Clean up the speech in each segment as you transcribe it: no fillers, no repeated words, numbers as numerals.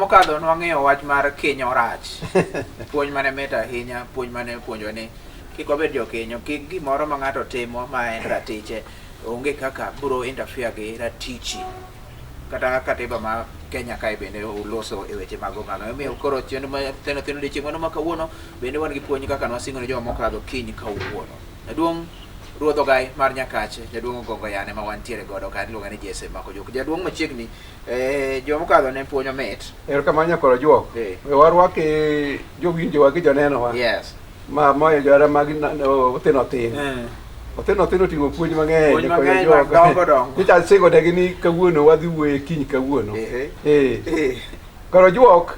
mokadho nwang'eyo wach mar kinyo rach. Puonj mane meta ahinya, puonj mane puonjo ni kik wabed jokinyo, kik gimoro ma ng'ato timo ma en ratiche onge kaka biro interfere gi ratichi. Kata katiba ma Kenya kae bende uloso e weche mag oganda. Omiyo koro chenro ma Othin odiochieng' mano ma kawuono bende wan gi puonj kaka nwasingo ne joma mokadho kiny kawuono. Jaduong' ruodho gai mar Nyakache, jaduong' Ogongo Yane ma wantiere godo ka iluongo ni Jesse Mako Jok. Jaduong' machiegni joma mokadho ne puonjo mit. Erokamano koro juok. We warwake jowinjowa gi jonenowa. Yes. Ma moyo jora mag Othin Othin. Othin Othin oting'o puonj mang'eny. Puonj mang'eny mag dongo dongo. Nicha singo negi ni kawuono wadhi wuoye kiny kawuono. Koro juok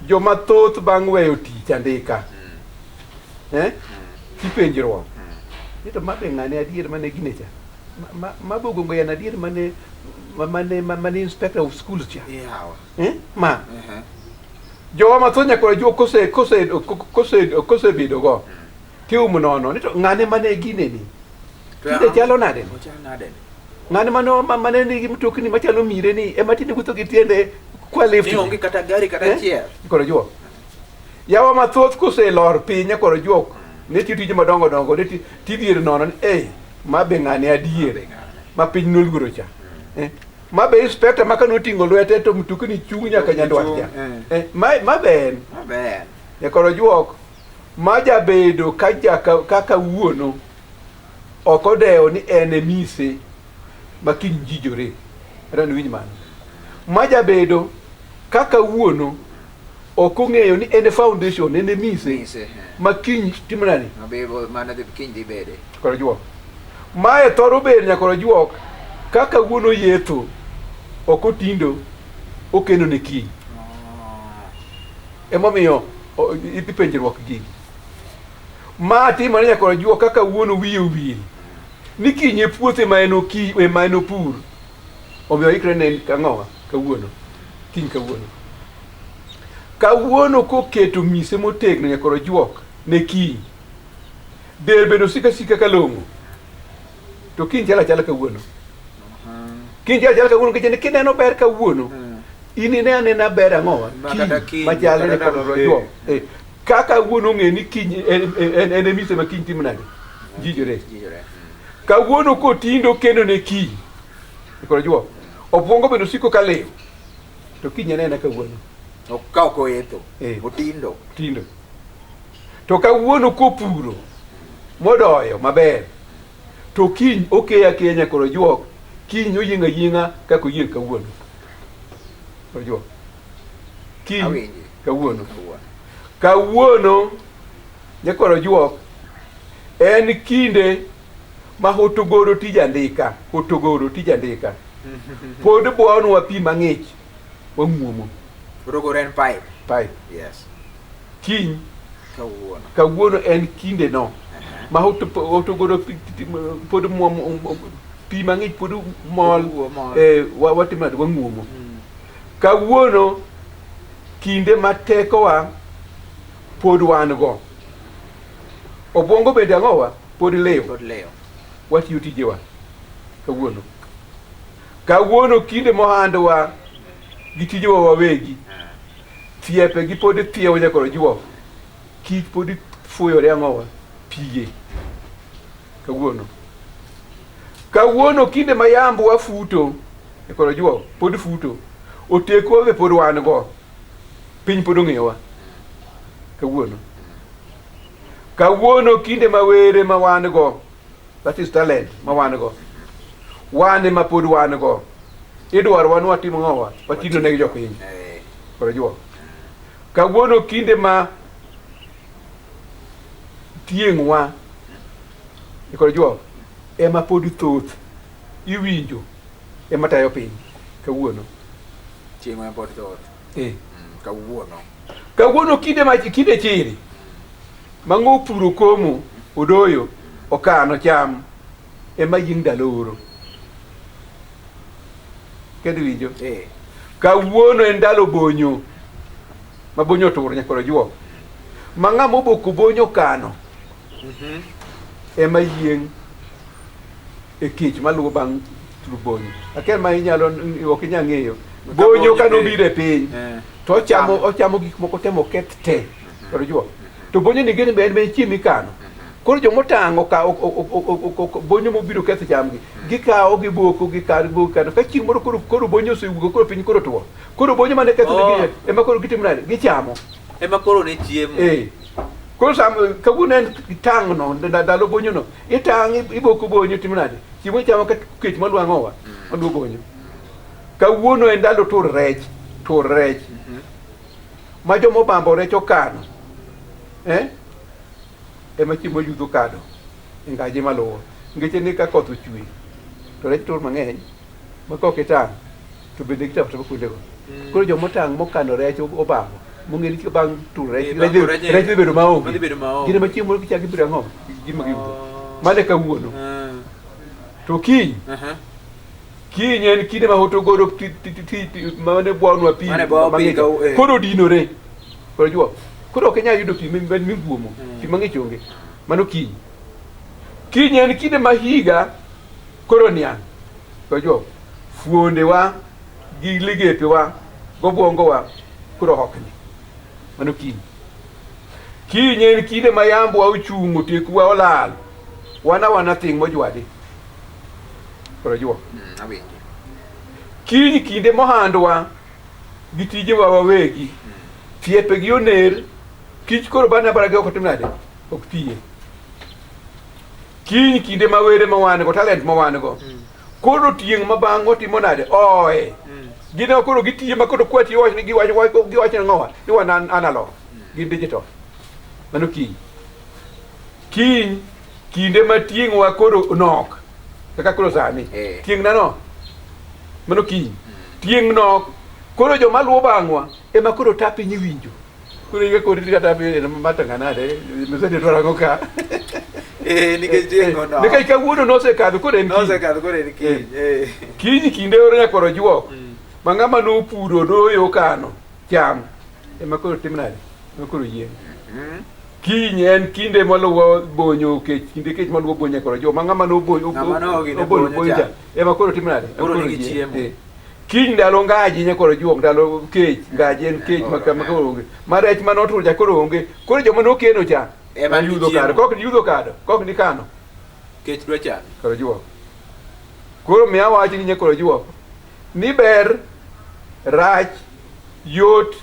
joma thoth bang' weyo tich andika. Kipenjruok. Nito mabe ng'ane adier mane ginecha. Mabe Ogongo Yane adier mane inspector of schools cha. Ma. Jowa mathoth nyakoro juok kose bedo go. Tiumo nono. Nito ng'ane mane gineni. Kinde chalo nade? Ng'ane mane nigi mtokni machalo mire ni ema tinde wuotho gi tiende kwa lift. Ni onge kata gari kata chiel. Koro juok. Yawa mathoth kose lor piny koro juok. Ne tije madongo dongo ne tidhier nono ni mabe ng'ane adier ma piny noluoro cha. Mabe inspector ma kano ting'o lwete to mtukni chung' nyaka nyandwat cha. Mabe koro juok ma jabedo kaka wuono ok odewo ni en e mise ma kiny jijore. Ran winj mano. Ma jabedo kaka wuono ok ong'eyo ni en foundation en e mise ma kiny timo nani. Mana kiny dhi bede. Koro juok. Mae thoro bedo nyakoro juok kaka wuono yetho ok otindo okeno ne kiny. Emomiyo idhi penjruok gigi. Ma timore nyakoro juok kaka wuono wiye owil. Ni kiny e puothe ma en opur. Omiyo ikre ne kang'owa kawuono. Kiny kawuono. Kawuono koketo mise motegno nyakoro juok ne kiny. Del bedo sika kalong'o. To kiny chala kawuono. Kiny chala kawuono kech kineno ber kawuono. Inine anena ber ang'owa. Kiny machal koro juok. Kaka wuono ng'e ni kiny en e mise ma kiny timo nade. Jijore. Kawuono kotindo kendo ne kiny. Koro juok. Obwongo bedo siko kalew. To kiny anena kawuono. Ka ok oyetho. Otindo. Tindo. To kawuono kopuro modoyo maber. To kiny okeya Kenya koro juok. Kiny oyieng' ayieng'a kaka oyieng' kawuono. Koro juok. Kiny kawuono. Kawuono nyakoro juok en kinde ma hotogoro tij andika. Pod buonwa pi mang'ich wang'uomo. Rogore en pipe. Yes. Kiny kawuono en kinde no. Ma hotogoro pod pi mang'ich pod mol watimad wang'uomo. Kawuono kinde ma tekowa pod wan go. Obwongo bende ang'owa pod lew. Watiyo tijewa kawuono. Kawuono kinde mohandwa gi tijewa wawegi. Thiepe gi pod thiewo nyakoro juok. Kich pod fuyore ang'owa pige. Kawuono kinde ma yambo wafuto nyakoro juok pod futo. Otekwa be pod wan go. Piny pod ong'eyowa. Kawuono kinde ma were ma wan go. That is talent ma wan go. Wane ma pod wan go. Idwaro wan watimo ng'owa. Watino ne jopiny. Koro juok. Kawuono kinde ma tieng'wa. Koro juok. Ema pod thoth. Iwinjo. Ema tayo piny. Kawuono. Tieng'wa pod thoth. Kawuono. Kawuono kinde chiri. Mang'o puro komo. Odoyo. Okano cham. Ema yieng' ndalo oro. Kendo winjo. Kawuono en ndalo bonyo. Ma bonyo tur nyakoro juok. Ma ng'ama oboko bonyo kano. Ema yieng' e kich maluwo bang' turu bonyo. Akel ma ok inyalo ng'eyo bonyo kano bire piny to ochamo gik moko temo keth te koro juo to bonyo ni gene ben chiemi kano koro jomotango ka bonyo mobiro ketho chamgi gikawo giboko gikar bokano ka chieng' moro koro bonyo osewugo koro piny koro tuo koro bonyo mane ketho gi ema koro gitimo nade gichamo ema koro ne chiemo koro sam kawuono en tang' no ndalo bonyo no itang' iboko bonyo timo nade chiemo chamo ka kech malwang'owa maduo bonyo kawuono en ndalo tur rech ma jomobambo rech okano ema chiemo yudho kado ngaji maluwo ngeche ni ka koth ochwe to rech tur mang'eny ma kokitang' to bende gichamo kuondego koro jomotang' mokano rech obambo mong'eni ka bang' tur rech dhi bedo maonge gine ma chiemo gichak gibiro ang'o gima giyudo mane kawuono to kiny en kinde ma hotogoro mane bwanwa pi koro dinore koro juo koro ok inyal yudo pi miguomo pi mang'ich onge mano kiny en kinde ma higa koro niang' koro juo fuondewa gi ligepewa gobwongowa koro hokni mano kiny en kinde ma yambwa ochung' otekwa olal wana thing' mojwadi koro juo kiny kinde mohandwa gi tijewa wawegi thiepegi oner kich koro bana barage ok tim nade ok tiye kiny kinde ma were ma wan go talent ma wan go koro tieng' ma bang' otimo nade gine koro gitiye ma koro kwati wach ni giwach ng'owa ni wan analog gin digital mano kiny kinde ma tieng'wa koro nok kaka koro sani tieng' nano mano tieng' nok koro joma luwo bang'wa ema koro ta piny winjo koro iga koro kata piny matanganade mesede dwarango ka nikech kawuono nosekadho koro en kiny kinde oro nyakoro juok ma ng'ama nopuro doyo kano cham ema koro tim nade ema koro yieng' kiny en kinde maluwo bonyo kinde kech maluwo bonyo nyakoro juok ma ng'ama nobonyo cha ema koro tim nade kiny ndalo ngaji nyakoro juok ndalo kech ngaji en kech makoro onge ma rech manotur cha koro onge koro joma nokeno cha ema yudo kado kok ni kano kech dwa chame koro juok koro miya wach ni nyakoro juok ni ber rach yot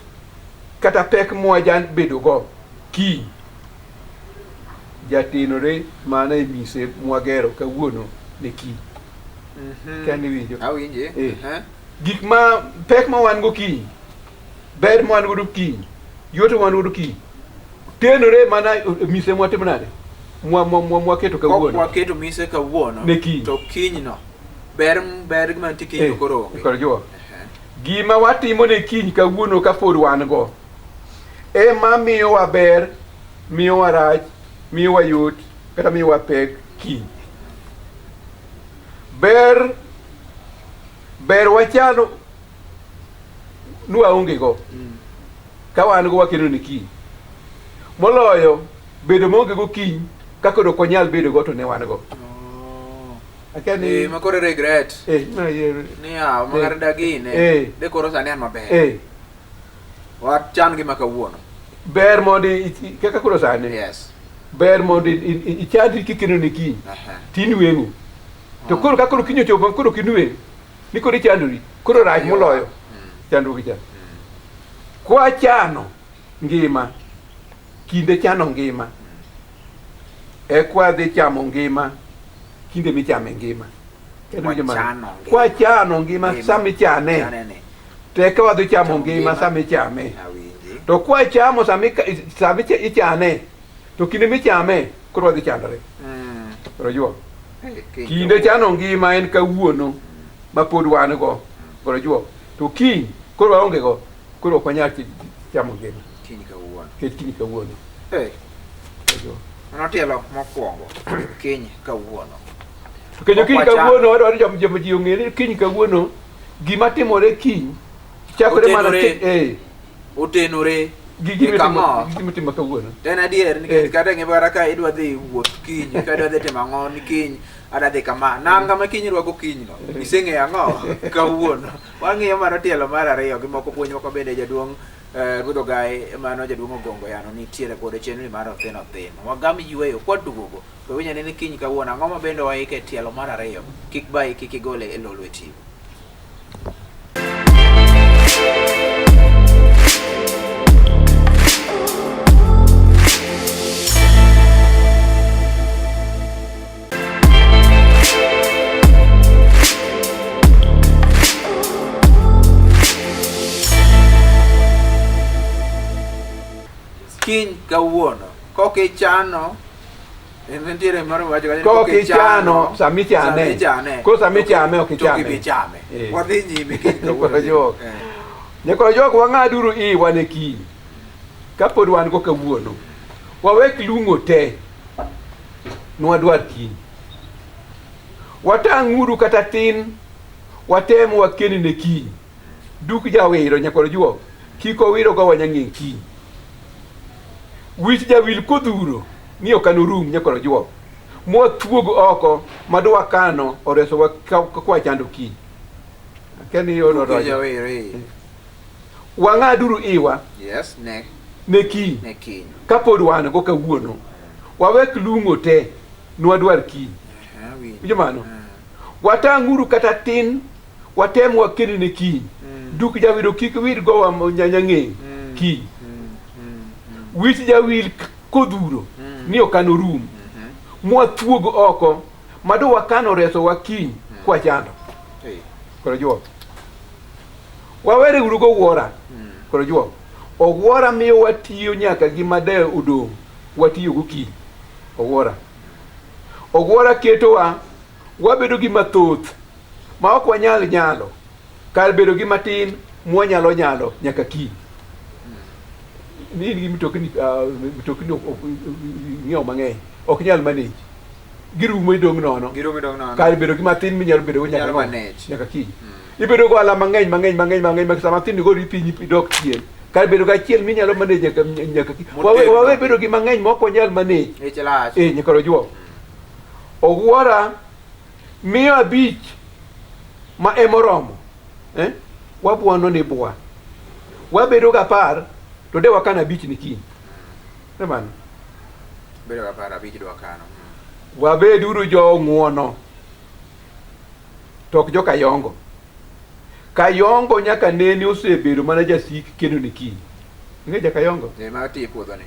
kata pek mwajan bedo go kiny jatenore mana e mise mwagero kawuono ne kiny kani winjo awinje gik ma pek ma wan go kiny ber ma wan go kiny yot ma wan go kiny tenore mana mise mwatimo nade mwaketo kawuono waketo mise kawuono ne kiny to kiny no ber gima tikino koro juo gima watimo ne kiny kawuono kapod wan go ema miyowa ber miyowa rach miyowa yot kata miyowa pek kiny ber wachano nwaonge go ka wan go wakeno ne kiny moloyo bedo maonge go kiny kaka ok wanyal bedo go to ne wan go makoro regret ni magar dagine de koro sani an maber wachan gi makawuono ber mondo kaka koro sani ber mondo ichadri kikeno ne kiny tinweng'o to koro ka koro kiny ochopo koro kinweng' ni koro ichandori koro rach moloyo chandruok cha kwa chano ngima kinde chano ngima kwa dhi chamo ngima kinde michame ngima kwa chano ngima sami chane teka wadhi chamo ngima sami chame to kwa chamo sami ichane to kinde michame koro wadhi chandore koro juo kinde chano ngima en kawuono ma pod wan go koro juo to kiny koro waonge go koro ok wanyal chamo ngima kiny kawuono notielo mokwongo kiny kawuono kendo kiny kawuono wadwaro joma ji ong'e ni kiny kawuono gima timore kiny chakore mana otenore gigi mitimo kawuono en adier nikech kata ng'e ka idwa dhi wuoth kiny ka idwa dhi timo ang'o ni kiny ada dhi kama nanga ma kiny rwago kiny no iseng'eyo ang'o kawuono wang'iyo mano tielo mar ariyo gi moko puonj moko bende jaduong' Ruodh Ogai mano jaduong' Ogongo yano nitiere kod chenro mar Othin Othin wagam yweyo kwaduogo to winya ni kiny kawuono ang'o ma bende waike tielo mar ariyo kik bai kik igole e Lolwe TV. Kiny kawuono kokichano nitiere moro wacho kanyo kokichano samichane ko samichame okichame wadhi nyime kiny kawuono nyakoro jok wang'aduru iwa ne kiny kapod wan go kawuono wawek lung'o te nwadwar kiny watang'uru kata tin watem wakeni ne kiny duk jawiro nyakoro juok kik owiro go wanyang'eng kiny wich jawil kodhuro ni okanurum nyakoro juok mwathuog oko madwa kano oresowa kwa chando kiny keni yono rojo wang'aduru iwa ne kiny kapod wan go kawuono wawek lung'o te nwadwar kiny jamano watang'uru kata tin watem wakeni ne kiny duk jawiro kik wir go wa nyanyang'eng kiny wich jawil kodhuro ni okanorum mwathuog oko mado wakano reso wa kiny kwa chando koro juok wawere uru go wuora koro juok owuora miyo watiyo nyaka gima de odong watiyo go kiny owuora ketowa wabedo gi mathoth ma ok wanyal nyalo kar bedo gi matin mwanyalo nyaka kiny ni mitokni ng'iewo mang'eny ok nyal manage girumo idong' nono kar bedo gi matin minyalo bedo nyaka kiny ibedo go ala mang'eny sama tin go ripinyi dok chien kar bedo ga chiel minyalo manage nyaka kiny wawe bedo gi mang'eny ma ok wanyal manage nyakoro juok owuora miyo abich ma emoromo wabuono ni bua wabedo ga par to de wakana abich ni kiny nemano bedo ga par abich do wakano wabeduru jo ng'uono tok jo kayongo nyaka nene osebedo mana jasik kendo ni kiny ng'e jakayongo ma ti puodho ni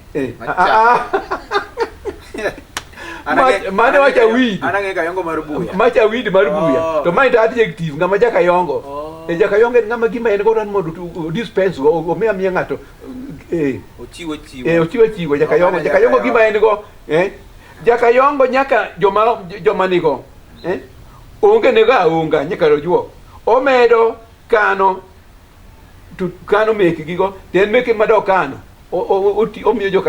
mane wacha widi anang'e kayongo mar buya macha widi mar buya to mind adjective ng'ama jakayongo jakayongo en ng'ama gima en go ran mondo to dispense go omiya ng'ato ochiwo chiwo jakayongo gima en go jakayongo nyaka joma nigo onge nego aonga nyaka rojuok omedo kano meke gigo ten meke madok kano omiyo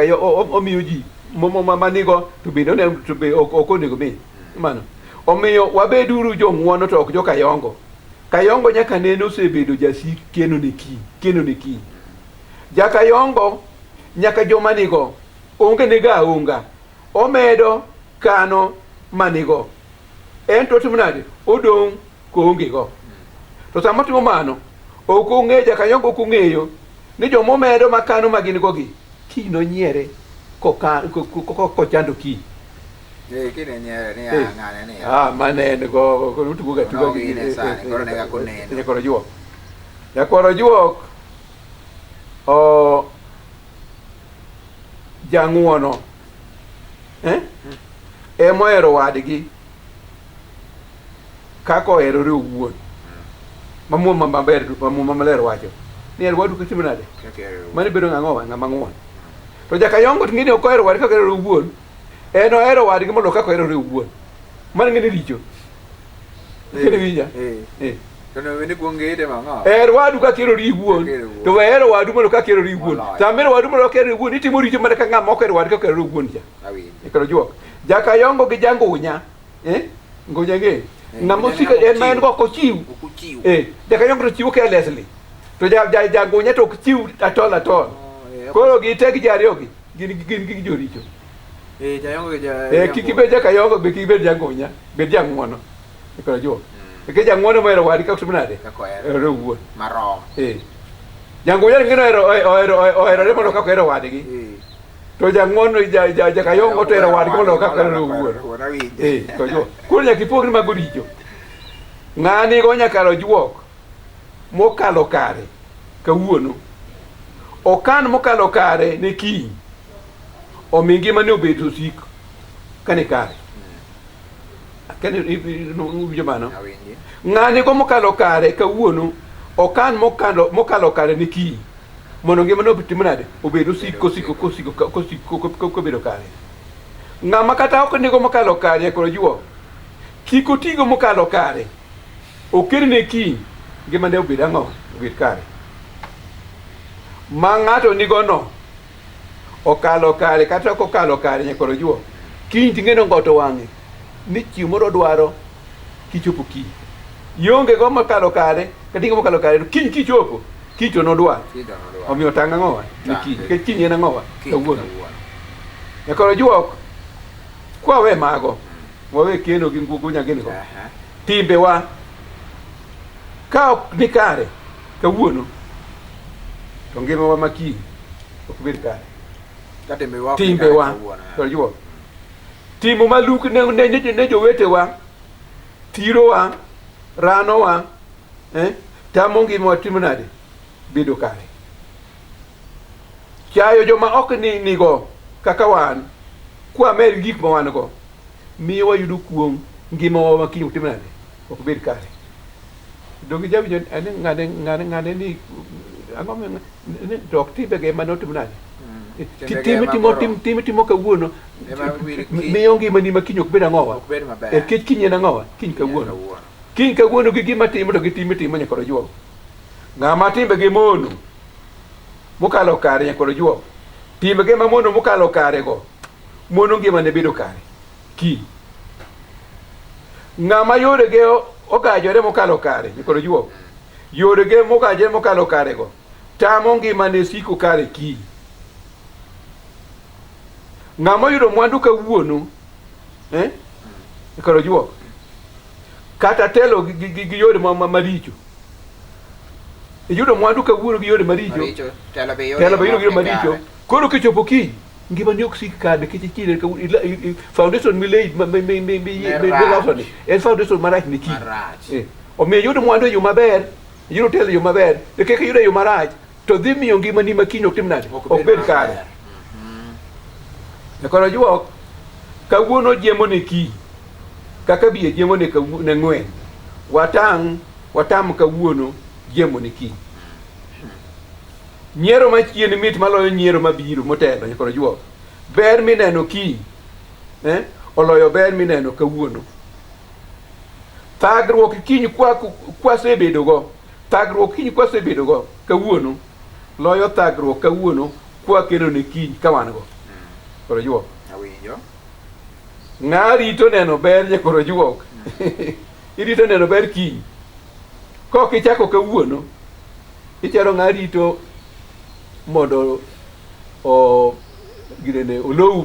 omiyo ji manigo to bende ok onego mi mano omiyo wabeduru jong'uono to ok kayongo nyaka nene osebedo jasik keno ne kiny jakayongo nyaka joma nigo onge nego aonga omedo kano manigo en to timo nade odong' koonge go to sama timo mano ok ong'e jakayongo ok ong'eyo ni jomomedo makano magin go gi kiny nonyiere kochando kiny manene go utuga nyakoro juok jang'uono emohero wadgi kako oherore owuon mamuom maber maler wacho ni er wadu kitimo nade mane bedo ng'ama ng'uon to jakayongo ng'ini ok ohero wadgi kako oherore owuon en ohero wadgi mondo kako oherore owuon mane ng'ini richo kene winja er wadu kakierori iwuon to wehero wadu mondo kakierori iwuon samero wadu mondo kakierori iwuon itimo richo mana ka ng'ama ok hero wadu kakierori iwuon cha ikoro juok jakayongo gi jangunya ngunya ng'e ng'ama osika en ma en go ok ochiw jakayongo to chiwo carelessly to jangunya to ok chiw atol koro gite gi jariyogi gin gi joricho. Jayongo Kiki bed jakayongo be kiki bed jangunya, bed jang'uono. Koro jo. Ke jang'uono mohero wadi kaka timnade. Ero wuon. Marom. Jangunya ngino ohero mondo kaka ero wadgi. To jang'uono jakayongo to ero wadgi mondo kaka ero wuon. Koro jo. Koro nyaka ipogri mago richo. Ng'ani go nyakalo juok mokalo kare kawuono. Okan mokalo kare ne kiny. Omi ngima ne obedo sik kane kare. Kane winjo mano. Ng'ani go mokalo kare kawuono okan mokalo kare ne kiny. Mondo ngima ne obedo obedo sik kobedo kare. Ng'ama kata ok nigo mokalo kare koro juo. Kik otigo mokalo kare. Okel ne kiny ngima ne obedo ang'o? Obed kare. Ma ng'ato nigo no okalo kare kata ok okalo kare nyakoro juo. Kiny ting'eno ngoto wang'e ni chieng' moro dwaro kichopo kiny. Yonge go mokalo kare kata ingo mokalo kare kiny kichopo kiny to nodwar. Omiyo tang' ang'owa ni kiny. Ket kiny en ang'owa kawuono. Nyakoro juok kwawe mago wawe keno gi ngugu nyagini go. Timbewa ka ok ni kare kawuono to ngimawa makiny ok bed kare. Timbewa to juo timo maluk ne jowetewa, thirowa, ranowa, tamo ngimawa timo nade bedo kare. Chayo joma ok nigo kaka wan kwa mer gik ma wan go miyo wayudo kuom ngimawa makiny ok timo nade ok bed kare. Dongi jawinjo ng'ane ni ang'o ne dok timbe ge mano timo nade. Timo kawuono miyo ngimani makiny ok bed ang'owa. Kech kiny en ang'owa? Kiny kawuono. Kiny kawuono gi gima timo to gi timo nyakoro juo. Ng'ama timbe ge mono mokalo kare nyakoro juo. Timbe ge mamono mokalo kare go mono ngimane bedo kare. Kiny. Ng'ama yore ge ogajore mokalo kare nyakoro juo. Yore ge mogajore mokalo kare go tamo ngimane siko kare kiny. Ng'ama yudo mwandu kawuono koro juo kata telo gi yore maricho. Yudo mwandu kawuono gi yore maricho. Telo be yore maricho. Koro kichopo kiny ngimani ok sik kare nikech kiny foundation milei milosoni en foundation marach ne kiny. Omiyo yudo mwandu e yo maber, yudo telo e yo maber, kaka yudo e yo marach to dhi miyo ngimani makiny ok tim nade ok bed kare. Koro juok kawuono jiemo ne kiny kaka biye jiemo ne ng'wen. Watam kawuono jiemo ne kiny. Nyiero machien mit maloyo nyiero mabiro motelo nyakoro juok. Ber mineno kiny oloyo ber mineno kawuono. Thagruok kiny kwasebedo go. Thagruok kiny kwasebedo go kawuono loyo thagruok kawuono kwakelo ne kiny kawan go. Koro juok. Ng'a rito neno ber nyakoro juok. Irito neno ber kiny. Kok ichako kawuono icharo ng'a rito mondo girene olowu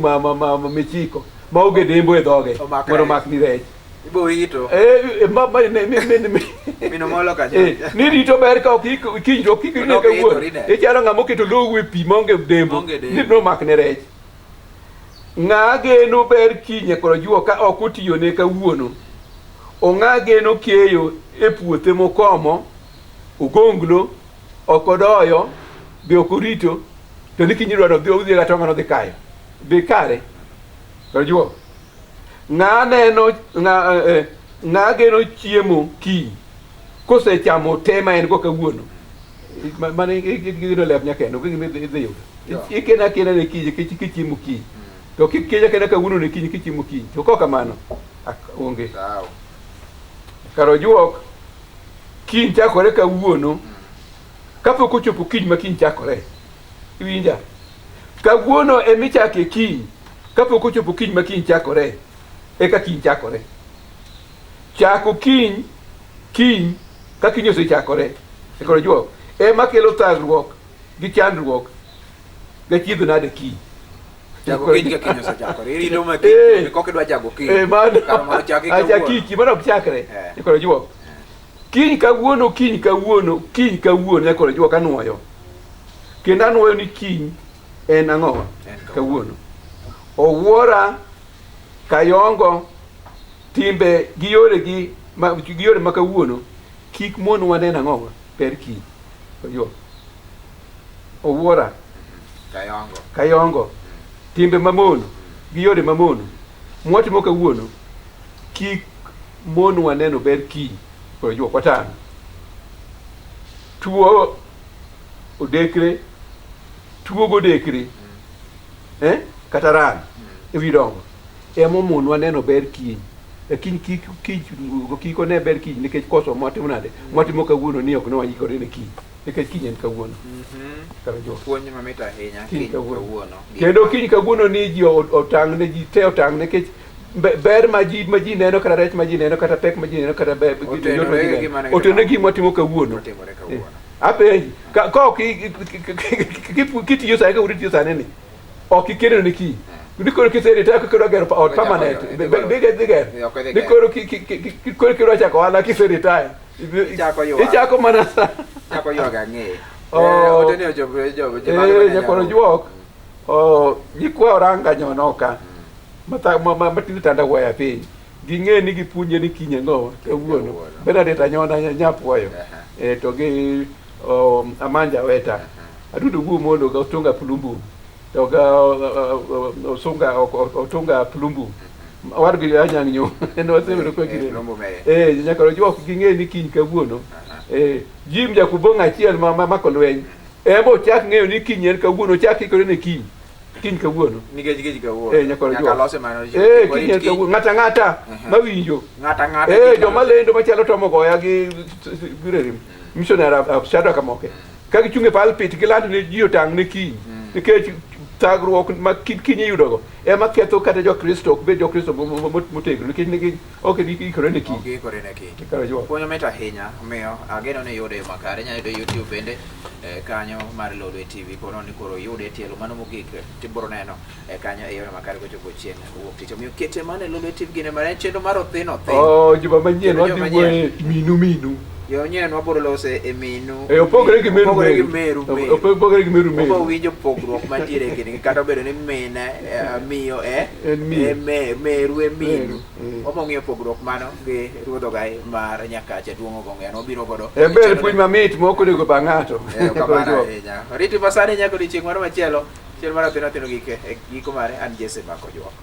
michiko ma oge dembo e dhoge mondo mak ni rech. Ibo ito. Mino molo ka. Ni rito ber ka ok kiny to kik ne kawuono. Icharo ng'a moketo lowu e pi maonge dembo ni no mak ne rech. Ng'a geno ber kiny koro juo ka ok otiyo ne kawuono. Ong'a geno keyo e puothe mokomo, ogonglo, okodoyo, be okorito, to ni kiny dwaro dhi odhi gatonga no dhi kayo. Be kare. Koro juo. Ng'a geno chiemo kiny. Kosechamo tema en go kawuono. Mane gino lep nyakendo, dhi yudo. Ikena kena ne kiny kichiemo kiny. To kikeja kena kawuono ne kiny kichiemo kiny. To kok kamano onge. Karo juok kiny chakore kawuono kapok ochopo kiny ma kiny chakore. Iwinja? Kawuono emichake kiny kapok ochopo kiny ma kiny chakore. Eka kiny chakore. Chako kiny ka kiny osechakore. Karo juok ema kelo thagruok gi chandruok gachiedho nade kiny. Jago kiny ka kiny osechakore. Irido ma kiny kok idwa jago kiny. Mano. Kar mondo chaki Acha kiki mana ok chakre. Nyakoro juok. Kiny kawuono nyakoro juok anuoyo. Kendo anuoyo ni kiny en ang'o? Kawuono. Owuora kayongo timbe gi yore ma kawuono kik mon wane ang'o per kiny. Juok. Owuora kayongo timbe mamono gi yore mamono mwatimo kawuono kik mon waneno ber kiny. Koro juok watano. Tuo godekre kata ran ewi dongo emo mon waneno ber kiny. Lakini kik one ber kiny nikech koso mwatimo nade mwatimo kawuono ni ok nwanyikore ne kiny nikech kiny en kawuono. Puonj mamit ahinya kiny kawuono. Kendo kiny kawuono ni ji otang' ne ji te otang' nikech ber ma ji neno kata rech ma ji neno kata pek ma ji neno kata otenore gi mwatimo kawuono. Apenji ka kitiyo sani ka uritiyo sani ni ok ikeno ne kiny. Nikoro kiserita kikoro gero ot permanent bigero nikoro kikoro chako wala kiserita ichako mana sa chako yoga ng'e otene nyakoro juok jikwa oranga nyonoka matinde tanda waya piny ging'e ni gipunje ni kiny ang'o kawuono Benedict anyona nyapuoyo to gi Amanja Weta adudu bu mondo ga Otunga Plumbu to ga Otunga Plumbu wargi anyang nyo en wasebiro ko gire nyakoro juok ging'e ni kiny kawuono Jim Jakubong achiel mamako lweny ebo chak ng'eyo ni kiny en kawuono chak ikore ne kiny kawuono nikech kawuono nyaka lose mano kiny en kawuono ng'ata mawinjo joma lendo machalo Tomo Goya gi Birerim missionary of Shadow Kamoke ka gichunge pulpit gilando ne ji otang' ne kiny nikech thagruok ma kiny yudogo ema ketho kata jokristo ok bed jokristo motegno nikech nigi ok ikore ne kiny. Puonj mamit ahinya omiyo ageno ni yude makare inyalo yudo YouTube bende kanyo mar Lolwe TV kono ni koro yude tielo mano mogik tibiro neno kanyo e yore makare kochopo chieng' wuok tich omiyo kete mane Lolwe TV gine mar chenro mar Othin Othin juma manyien wadhi minu yo nyien wabiro lose e minu opogore gi meru obo winjo pogruok mantiere kini kata obedo ni mine miyo meru e minu obo ng'iyo pogruok mano gi ruodho gai mar Nyakache duong'o gong'eno obiro godo ber puonj mamit moko nego ba ng'ato riti pasani nyaka odiochieng' moro machielo chiel mar Othin Othin giko mare an Jesse Mako Juok.